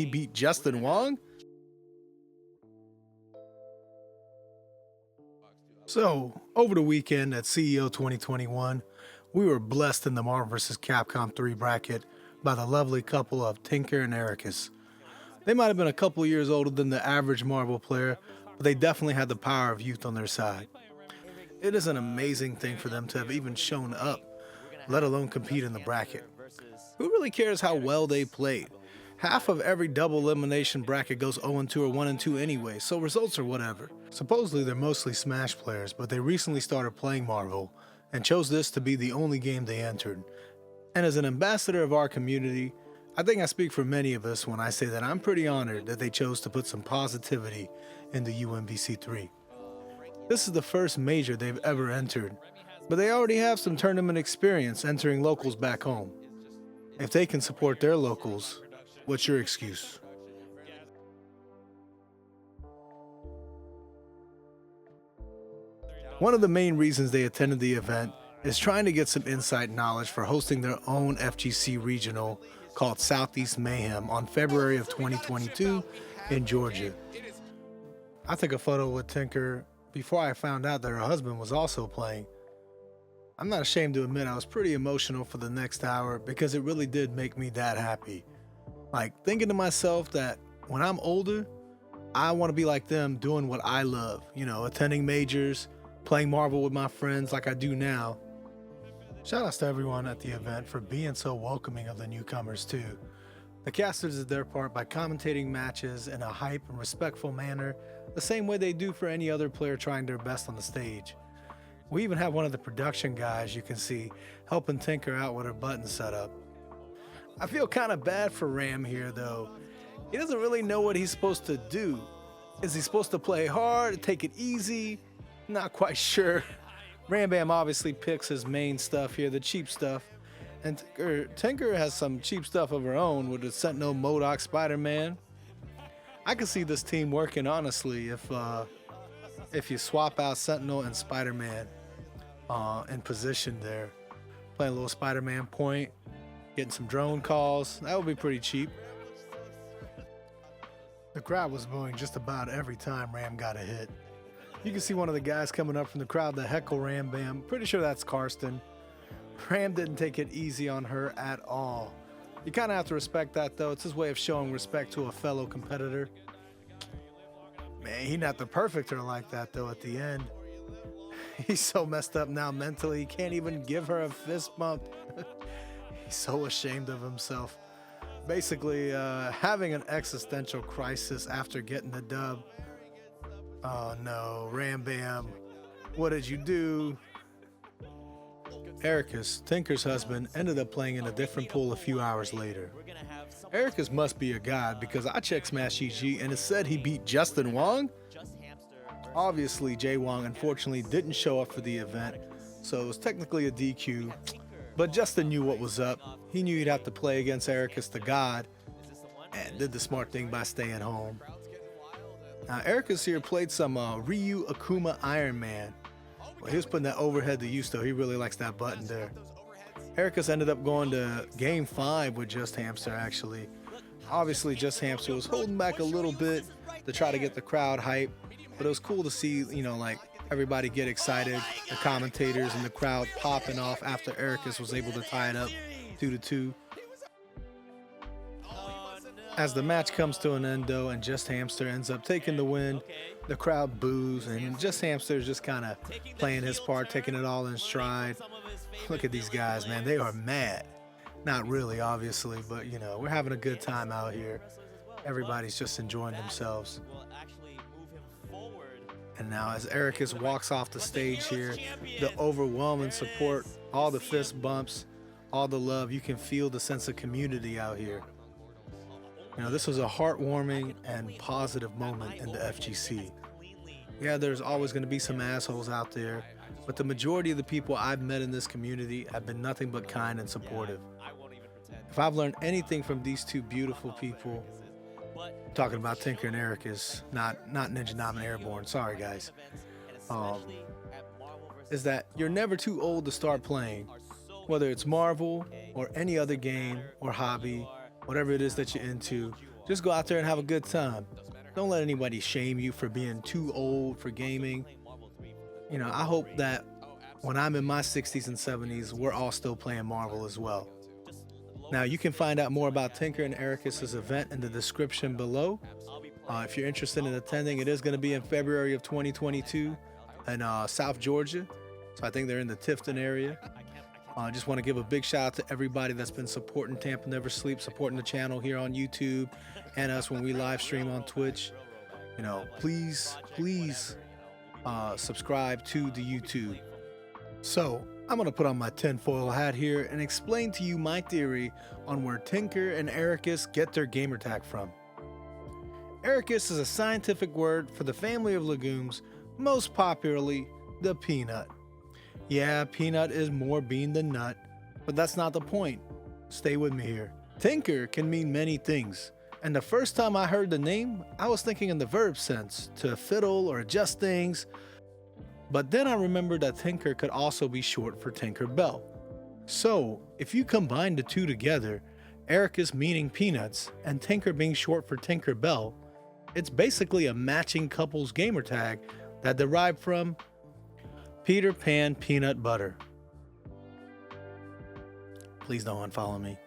he beat Justin Wong? So, over the weekend at CEO 2021, we were blessed in the Marvel vs. Capcom 3 bracket by the lovely couple of Tinker and Arachis. They might have been a couple years older than the average Marvel player, but they definitely had the power of youth on their side. It is an amazing thing for them to have even shown up, let alone compete in the bracket. Who really cares how well they played? Half of every double elimination bracket goes 0-2 or 1-2 anyway, so results are whatever. Supposedly they're mostly Smash players, but they recently started playing Marvel and chose this to be the only game they entered. And as an ambassador of our community, I think I speak for many of us when I say that I'm pretty honored that they chose to put some positivity into UMvC3. This is the first major they've ever entered, but they already have some tournament experience entering locals back home. If they can support their locals, what's your excuse? One of the main reasons they attended the event is trying to get some inside knowledge for hosting their own FGC regional called Southeast Mayhem on February of 2022 in Georgia. I took a photo with Tinker before I found out that her husband was also playing. I'm not ashamed to admit I was pretty emotional for the next hour because it really did make me that happy. Like, thinking to myself that when I'm older, I want to be like them doing what I love, attending majors, playing Marvel with my friends like I do now. Shout outs to everyone at the event for being so welcoming of the newcomers too. The casters did their part by commentating matches in a hype and respectful manner, the same way they do for any other player trying their best on the stage. We even have one of the production guys you can see helping Tinker out with her button setup. I feel kind of bad for Ram here though. He doesn't really know what he's supposed to do. Is he supposed to play hard, take it easy? Not quite sure. Ram Bam obviously picks his main stuff here, the cheap stuff. And Tinker has some cheap stuff of her own with the Sentinel, MODOK, Spider-Man. I can see this team working honestly if you swap out Sentinel and Spider-Man in position there. Playing a little Spider-Man point, getting some drone calls, that would be pretty cheap. The crowd was booing just about every time Ram got a hit. You can see one of the guys coming up from the crowd to heckle Ram Bam. Pretty sure that's Karsten. Ram didn't take it easy on her at all. You kind of have to respect that though. It's his way of showing respect to a fellow competitor. Man, he not the perfect her like that though at the end. He's so messed up now mentally, he can't even give her a fist bump. He's so ashamed of himself. Basically, having an existential crisis after getting the dub. Oh no, Ram Bam, what did you do? Arachis, Tinker's husband, ended up playing in a different pool a few hours later. Arachis must be a god because I checked Smash GG and it said he beat Justin Wong? Obviously, Jay Wong unfortunately didn't show up for the event, so it was technically a DQ, but Justin knew what was up. He knew he'd have to play against Arachis the god, and did the smart thing by staying home. Now, Arachis here played some Ryu Akuma Iron Man. Well, he was putting that overhead to use though. He really likes that button there. Arachis ended up going to Game 5 with Just Hamster actually. Obviously, Just Hamster was holding back a little bit to try to get the crowd hype, but it was cool to see, like everybody get excited, the commentators and the crowd popping off after Arachis was able to tie it up 2-2. As the match comes to an end though and Just Hamster ends up taking the win, the crowd boos and Just Hamster is just kind of playing his part, taking it all in stride. Look at these guys, man, they are mad. Not really, obviously, but we're having a good time out here. Everybody's just enjoying themselves. And now as Arachis walks off the stage here, the overwhelming support, all the fist bumps, all the love, you can feel the sense of community out here. This was a heartwarming and positive moment in the FGC. Yeah, there's always going to be some assholes out there, but the majority of the people I've met in this community have been nothing but kind and supportive. If I've learned anything from these two beautiful people, I'm talking about Tinker and Arachis, not Ninja Nom and Airborne, sorry guys, is that you're never too old to start playing, whether it's Marvel or any other game or hobby. Whatever it is that you're into, Just go out there and have a good time. Don't let anybody shame you for being too old for gaming. You know, I hope that when I'm in my 60s and 70s, we're all still playing Marvel as well. Now, you can find out more about Tinker and Arachis' event in the description below. If you're interested in attending, it is going to be in February of 2022 in South Georgia. So I think they're in the Tifton area. I just want to give a big shout out to everybody that's been supporting Tampa Never Sleep, supporting the channel here on YouTube, and us when we live stream on Twitch. You know, please subscribe to the YouTube. So I'm going to put on my tinfoil hat here and explain to you my theory on where Tinker and Arachis get their gamertag from. Arachis is a scientific word for the family of legumes, most popularly the peanut. Yeah, peanut is more bean than nut, but that's not the point. Stay with me here. Tinker can mean many things, and the first time I heard the name, I was thinking in the verb sense, to fiddle or adjust things, but then I remembered that Tinker could also be short for Tinker Bell. So, if you combine the two together, Arachis meaning peanuts and Tinker being short for Tinker Bell, it's basically a matching couple's gamertag that derived from Peter Pan Peanut Butter. Please don't unfollow me.